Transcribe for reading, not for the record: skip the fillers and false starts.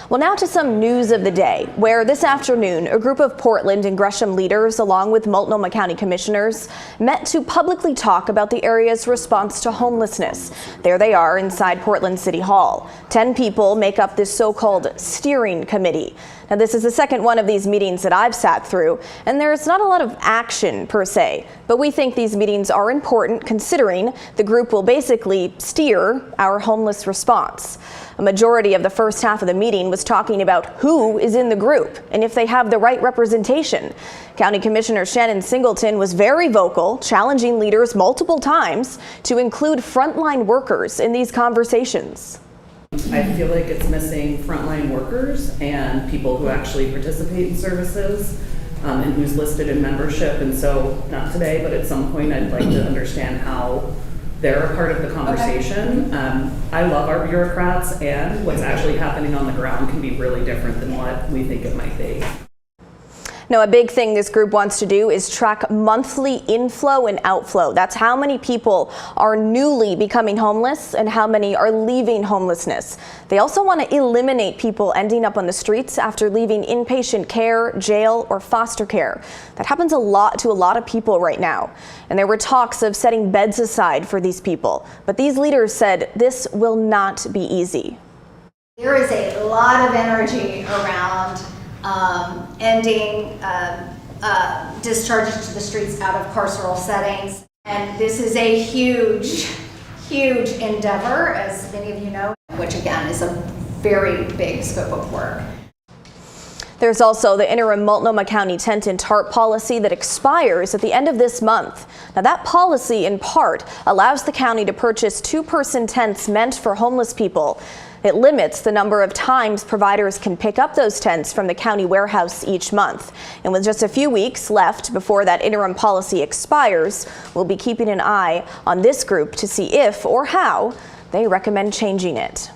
Well, now to some news of the day, where this afternoon a group of Portland and Gresham leaders, along with Multnomah County commissioners, met to publicly talk about the area's response to homelessness. There they are inside Portland City Hall. 10 people make up this so-called steering committee. Now, this is the second one of these meetings that I've sat through, and there's not a lot of action per se, but we think these meetings are important considering the group will basically steer our homeless response. A majority of the first half of the meeting was talking about who is in the group and if they have the right representation. County Commissioner Shannon Singleton was very vocal, challenging leaders multiple times to include frontline workers in these conversations. I feel like it's missing frontline workers and people who actually participate in services and who's listed in membership. And so, not today, but at some point, I'd like to understand how they're a part of the conversation. Okay. I love our bureaucrats, and what's actually happening on the ground can be really different than what we think it might be. Now, a big thing this group wants to do is track monthly inflow and outflow. That's how many people are newly becoming homeless and how many are leaving homelessness. They also want to eliminate people ending up on the streets after leaving inpatient care, jail, or foster care. That happens to a lot of people right now. And there were talks of setting beds aside for these people. But these leaders said this will not be easy. There is a lot of energy around ending discharges to the streets out of carceral settings. And this is a huge endeavor, as many of you know, which again is a very big scope of work. There's also the interim Multnomah County tent and tarp policy that expires at the end of this month. Now, that policy in part allows the county to purchase two-person tents meant for homeless people. It limits the number of times providers can pick up those tents from the county warehouse each month. And with just a few weeks left before that interim policy expires, we'll be keeping an eye on this group to see if or how they recommend changing it.